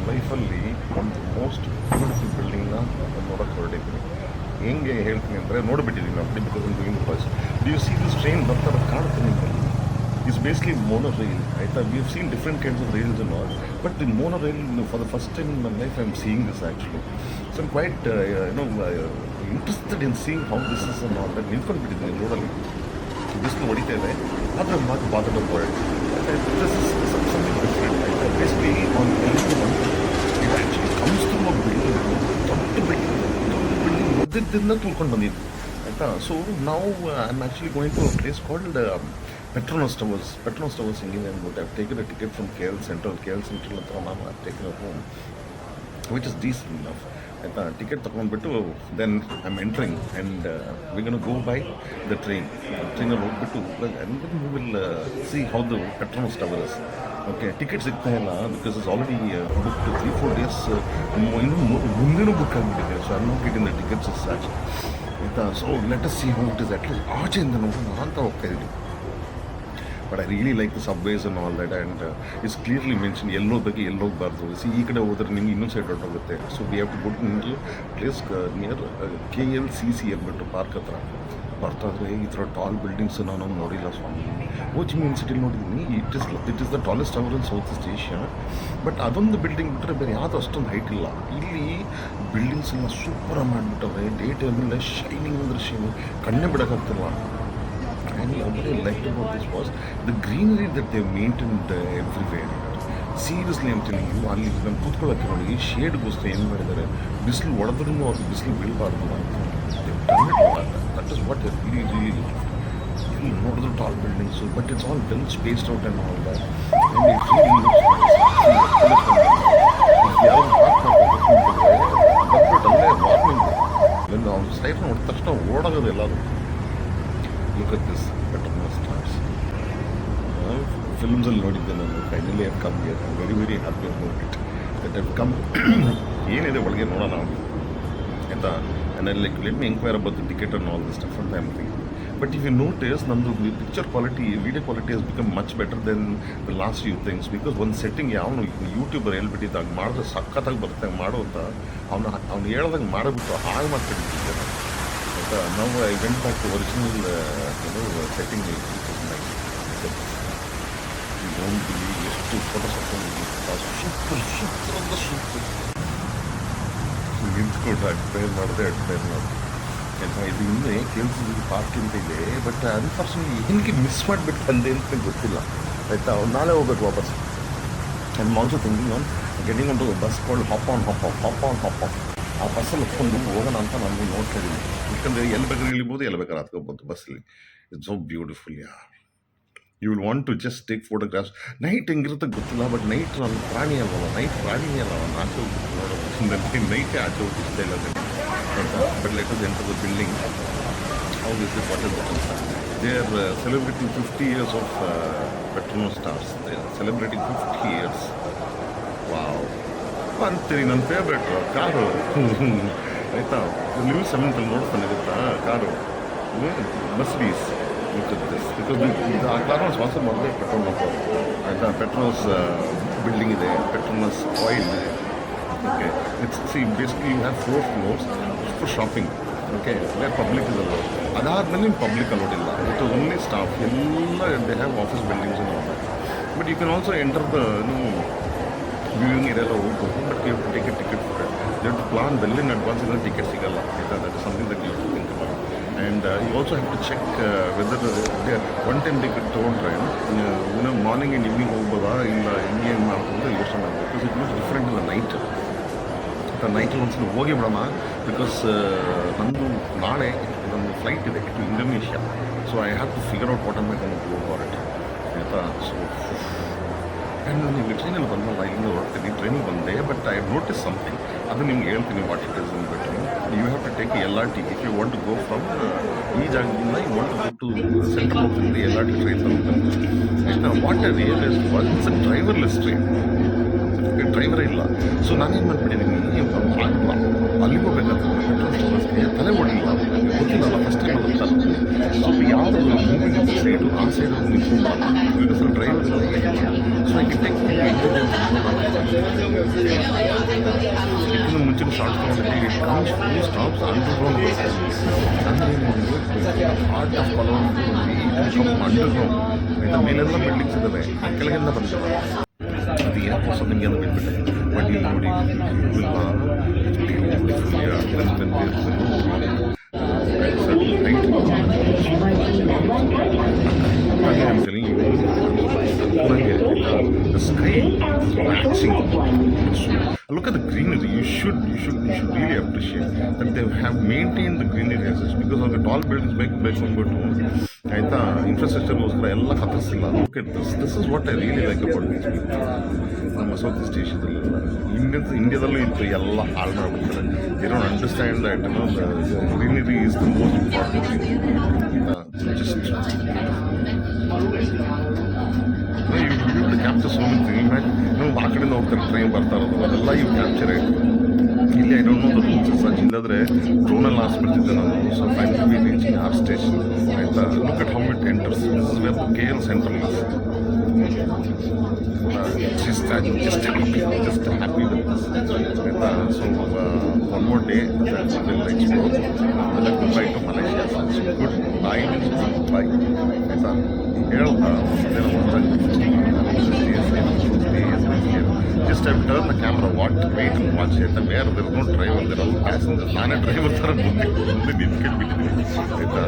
ಲೈಫಲ್ಲಿ ಒಂದು most beautiful ಬಿಲ್ಡಿಂಗ್ನ ನೋಡೋಕ್ಕೆ ಹೊರಟಿದ್ದೀನಿ. ಹೆಂಗೆ ಹೇಳ್ತೀನಿ ಅಂದರೆ ನೋಡಿಬಿಟ್ಟಿದ್ದೀನಿ ನಾನು ಬಿಕಾಸ್ ಒಂದು doing first you see this train ಬರ್ತಾರೆ ಕಾಣುತ್ತೆ ನಿಮ್ಮಲ್ಲಿ. ಇಟ್ಸ್ ಬೇಸ್ಲಿ ಮೋನೋ ರೈಲ್ ಆಯಿತಾ. We have seen different kinds of rails and all, but the monorail for the first time in my life I am seeing this actually. So I'm quite interested in seeing how this is and all. That ನಿಂತ್ಕೊಂಡ್ಬಿಟ್ಟಿದ್ದೀನಿ ರೋಡಲ್ಲಿ, ಬಿಸಿಲು ಹೊಡಿತಾ ಇದೆ, ಆದರೆ ಮಾತು bottle world this is something different ಆಯಿತಾ. Basically on it actually comes to a building, ದೊಡ್ಡ building ಮಧ್ಯದಿಂದ ತುಳ್ಕೊಂಡು ಬಂದಿದ್ದು ಆಯಿತಾ. ಸೊ ನಾವು I am actually going to a place called Petronas Towers. Petronas Towers ಹಿಂಗಿದೆ ಅಂದ್ಬಿಟ್ಟು I've taken a ticket from KL Central ಹತ್ರ ನಾನು I've taken a room which is decent enough ಆಯಿತಾ. ಟಿಕೆಟ್ ತೊಗೊಂಡ್ಬಿಟ್ಟು then I am entering and we gonna go by the ಟ್ರೈನಲ್ಲಿ ಹೋಗ್ಬಿಟ್ಟು we will see how the Petronas Towers. Okay, ticket ಸಿಗ್ತಾ ಇಲ್ಲ because is already book 3-4 days ಇನ್ನೂ ಮುಂದಿನೂ book ಆಗಿಬಿಟ್ಟಿದೆ. So I not getting the tickets is such ಆಯಿತಾ. So let us see how it is at least ಆಚೆಯಿಂದ ನೋಡೋಣ ಅಂತ ಹೋಗ್ತಾ ಇದ್ದೀನಿ. But I really like the subways and all that and it's clearly mention ಎಲ್ಲಿ ಹೋಗ್ಬೇಕು ಎಲ್ಲಿ ಹೋಗಬಾರ್ದು. ಸಿ ಈ ಕಡೆ ಹೋದ್ರೆ ನಿಮ್ಗೆ ಇನ್ನೊಂದು ಸೈಡ್ ಹೊರಟೋಗುತ್ತೆ. So we have to go to ನಿಮಗೆ ಪ್ಲೇಸ್ ನಿಯರ್ KLCC ಅಂದ್ಬಿಟ್ಟು ಪಾರ್ಕ್ ಹತ್ರ ಬರ್ತಾ ಇದ್ರೆ ಈ ಥರ ಟಾಲ್ ಬಿಲ್ಡಿಂಗ್ಸ್ ನಾವು ನೋಡಿಲ್ಲ ಸ್ವಾಮಿ. ಹೋ ಚಿ ಮಿನ್ ಸಿಟಿಲಿ ನೋಡಿದ್ದೀನಿ. It is the tallest tower in south East Asia. But ಅದೊಂದು ಬಿಲ್ಡಿಂಗ್ ಬಿಟ್ಟರೆ ಬೇರೆ ಯಾವುದೂ ಅಷ್ಟೊಂದು ಹೈಟ್ ಇಲ್ಲ. ಇಲ್ಲಿ ಬಿಲ್ಡಿಂಗ್ಸ್ ಎಲ್ಲ ಸೂಪರಾಗಿ ಮಾಡಿಬಿಟ್ಟವೆ. ಡೇ ಟೈಮಲ್ಲಿ ಶೈನಿಂಗ್ ಅಂದ್ರೆ ಶೈನಿಂಗ್ ಕಣ್ಣೇ ಬಿಡೋಕ್ಕಾಗ್ತಿಲ್ಲ. And what I liked about this was the greenery that they maintained everywhere. Seriously, I'm telling you, ಅಲ್ಲಿ ನಾನು ಕೂತ್ಕೊಳ್ಳೋಕ್ಕೆ ನೋಡಿ ಶೇಡ್ಗೋಸ್ಕರ ಏನು ಮಾಡಿದ್ದಾರೆ, ಬಿಸಿಲು ಹೊಡೆದ್ರೂ ಅವ್ರಿಗೆ ಬಿಸಿಲು ಬೀಳಬಾರ್ದು ಅಂತ. ದಟ್ ಇಸ್ ವಾಟ್ ರಿಯಲಿ ಎಲ್ಲಿ ನೋಡಿದ್ರು tall buildings, but it's all well spaced out and all that. And it really ಯಾರು ಬಂದ್ಬಿಟ್ಟು ಅಲ್ಲೇ ವಾರ್ನಿಂಗ್ ಅವ್ನು ಸೈಡ್ ನೋಡಿದ ತಕ್ಷಣ ಓಡೋಗೋದು ಎಲ್ಲರೂ. Look at this Petronas Stars. ಫಿಲ್ಮ್ಸಲ್ಲಿ ನೋಡಿದ್ದೆ ನಾನು. Finally I come here. I very very happy about it that I come. ಏನಿದೆ ಒಳಗೆ ನೋಡೋಣ ಆಯಿತಾ. And I like let me enquire about the ticket and all this stuff ಅಂತ I am thinking. But if you notice ನಮ್ಮದು picture quality, video quality has become much better then the last few things. Because ಒಂದು setting ಯಾವನು YouTuber ಹೇಳ್ಬಿಟ್ಟಿದ್ದ ಹಂಗೆ ಮಾಡಿದ್ರೆ ಸಖತ್ತಾಗಿ ಬರುತ್ತೆ ಹಂಗೆ ಮಾಡೋ ಅಂತ ಅವ್ನು ಹೇಳ್ದಂಗೆ ಮಾಡಿಬಿಟ್ಟು ಹಾಗೆ ಮಾಡ್ಕೊಂಡಿರ್ತಿದ್ದೆ. ನಾವು I went back to original setting. ಎಷ್ಟು ಫೋಟೋಸ್ ಸೂಪರ್ ಅಂತ ಸೂಪರ್ ನಿಂತ್ಕೊಂಡು ಅಡ್ಮೈರ್ ಮಾಡಿದೆ ಆಯಿತಾ. ಇದು ಹಿಂದೆ KLCC ಪಾರ್ಕ್ ಅಂತ ಇದೆ. ಬಟ್ ಅನ್ಫಾರ್ಚುನೇಟ್ಲಿ ಏನಕ್ಕೆ ಮಿಸ್ ಮಾಡಿಬಿಟ್ಟು ಬಂದೆ ಅಂತ ಗೊತ್ತಿಲ್ಲ ಆಯಿತಾ. ನಾಳೆ ಹೋಗ್ಬೇಕು ವಾಪಸ್. I am also thinking on getting on to bus called hop on. ಆ ಬಸ್ಸಲ್ಲಿ ಹೊತ್ಕೊಂಡು ಹೋಗೋಣ ಅಂತ ನಾನು ನೋಡ್ತಾ ಇದ್ದೀನಿ. ಯಾಕಂದರೆ ಎಲ್ಲಿ ಬೇಕಾದ್ರೆ ಇಳಿಬೋದು, ಎಲ್ಲಿ ಬೇಕಾದ್ರೆ ಹತ್ಕೋಬೋದು ಬಸ್ಸಲ್ಲಿ. It's so beautiful. You will want to just take photographs. Night ಹೆಂಗಿರುತ್ತೆ ಗೊತ್ತಿಲ್ಲ, ಬಟ್ ನೈಟ್ ನಾನು ಪ್ರಾಣಿ ಅಲ್ವಲ್ಲ, ನೈಟ್ ಪ್ರಾಣಿನೇ ಅಲ್ಲ. ನಾನು ಆಚೆ ಹೋಗ್ಬಿಟ್ಟು ನೋಡೋದು ನೈಟೇ ಆಚೆ ಹೋಗಿ ಇಷ್ಟ ಇಲ್ಲ ಆಯಿತಾ. But let us enter the building. How is it, what is it ಅಂತ. They are celebrating 50 years of Petronas Stars. They are celebrating 50 years. Wow ಅಂತೀರಿ. ನನ್ನ ಫೇವ್ರೇಟು ಕಾರು ಆಯಿತಾ. ನೀವು 7th ನೋಡ್ತಾನೆ ಗೊತ್ತಾ ಕಾರು Mercedes. ಬಿಕಾಸ್ ಇದು ಆ ಕಾರನ್ನು ಸ್ಪಾನ್ಸರ್ ಮಾಡಿದೆ Petronas ಆಯಿತಾ. Petronas ಬಿಲ್ಡಿಂಗ್ ಇದೆ, Petronas ಆಯಿಲ್ ಇದೆ. Okay, it's see basically you have 4 floors for shopping. Okay, where public ಇದೆ ಅಲ್ಲ. ಅದಾದಮೇಲೆ ನಿಮ್ಮ ಪಬ್ಲಿಕ್ ಅಲೋಡಿಲ್ಲ. It only staff. ಎಲ್ಲ ದೇ ಹ್ಯಾವ್ ಆಫೀಸ್ ಬಿಲ್ಡಿಂಗ್ಸ್ ಎಲ್ಲ. But you can also enter the viewing ಇದೆಲ್ಲ ಹೋಗ್ಬೋದು. But you take a ticket for it. You have to plan well in advance. ಇಲ್ಲ ಟಿಕೆಟ್ ಸಿಗಲ್ಲ ಆಯಿತಾ. That is something that you have to think about. And you also have to check whether one time ticket ತೊಗೊಂಡ್ರೆ morning and evening ಹೋಗ್ಬೋದಾ ಇಲ್ಲ ಹಿಂಗೆ ಏನು ಮಾಡ್ಬೋದು ಯೋಚನೆ ಮಾಡಬೇಕು. Because it looks different in the night. ನೈಟಲ್ಲಿ ಒಂದ್ಸಲ ಹೋಗಿ ಬಿಡೋಣ. ಬಿಕಾಸ್ ನಮ್ಮದು ನಾಳೆ ನನ್ನ ಫ್ಲೈಟ್ ಇದೆ to Indonesia. So I have to figure out what am I going to go for it ಆಯಿತಾ. ಸೊ ಆ್ಯಂಡ್ ನಾನು ನಿಮಗೆ ಟ್ರೈನಲ್ಲಿ ಬಂದಲ್ಲ, ಇಲ್ಲಿಂದ ಹೊರಡ್ತೀನಿ. ಟ್ರೈನಿಗೆ ಬಂದೆ, ಬಟ್ ಐ ನೋಟಿಸ್ ಸಮಥಿಂಗ್. ಅದು ನಿಮ್ಗೆ ಹೇಳ್ತೀನಿ ವಾಟ್ ಇಟ್ ಇಸ್ ಅಂದ್ಬಿಟ್ಟು. You have to take LRT if you want to go from ಈ ಜಾಗದಿಂದ you want to go to central of India. LRT train ತಗೊಂಡು ಆಯಿತಾ. What I realise was it's a driverless train. ಡ್ರೈವರೇ ಇಲ್ಲ. So ನಾನೇನು ಮಾಡಿಬಿಟ್ಟಿದ್ದೀನಿ, ಆಗಲ್ಲ ಅಲ್ಲಿಗೆ ಹೋಗ್ಬೇಕಾದ್ರೆ ತಲೆ ಓಡಿಲ್ಲ, ಗೊತ್ತಿಲ್ಲ ಫಸ್ಟ್ ಟೈಮ್ ಅಂತ. ಸೊ ಯಾವುದು ಮೂವಿಂಗ್ ಸೈಡು ಆ ಸೈಡು ನಿಂತ್ಕೊಂಡು driver. So I can take it comes full stops underground buses. ಅಂದರೆ ಹಾರ್ಟ್ ಆಫ್ ಕೊಲಂಬೋ ಅಂಡರ್ಗ್ರೌಂಡ್ ಆಯ್ತಾ, ಮೇಲೆಲ್ಲ ಬಿಲ್ಡಿಂಗ್ಸ್ ಇದ್ದಾವೆ, ಕೆಳಗೆಲ್ಲ ಬಂದಿದ್ದಾವೆ. ಅದು ಏರ್ಫೋರ್ಸ್ ನಿಮಗೆ ಅದು ಬಿಟ್ಬಿಟ್ಟೆ. ಬಟ್ ಇಲ್ಲಿ ನೋಡಿ the sky is matching. Look at the greenery. You should really appreciate that they have maintained the greenery as such, because of the tall buildings ಬೇಕು ಆಯ್ತಾ, ಇನ್ಫ್ರಾಸ್ಟ್ರಕ್ಚರ್ಗೋಸ್ಕರ ಎಲ್ಲ ಕತ್ತರಿಸಿಲ್ಲ. Look at this is what I really like about these people. ನಮ್ಮ south east ಏಷ್ಯಾದಲ್ಲೆಲ್ಲ ಇಂಡಿಯಾದಲ್ಲೂ ಇತ್ತು, ಎಲ್ಲ ಹಾಳು ಮಾಡಿಬಿಡ್ತಾರೆ. They don't understand that greenery is the most important thing. Just you capture so many things. ನಾವು ಆ ಕಡೆಯಿಂದ ಹೋಗ್ತಾರೆ, ಟ್ರೈನ್ ಬರ್ತಾ ಇರೋದು ಅದೆಲ್ಲ ಇವು ಕ್ಯಾಪ್ಚರ್ ಆಯಿತು. ಇಲ್ಲಿ I don't know the rules such. ಇಲ್ಲಾದರೆ ಡ್ರೋನಲ್ಲಿ ಹಾಸ್ಬಿಡ್ತಿದ್ದೆ ನಾನು. So finally reaching our station ಆಯಿತಾ. Look at how it enters. This is where the KL central is. just happy with this. ಆಯಿತಾ. So one more day that we will explore. Like goodbye to Malaysia. Good bye means bye. ಆಯಿತಾ. ಹೇಳ್ತಾ just have turned the camera, wait and watch it. Where there is no driver, there are passengers. ನಾನೇ driver ಥರ ಮುಂದೆ ನಿಂತ್ಕೊಂಡ್ಬಿಟ್ಟಿದ್ದೀನಿ ಆಯಿತಾ.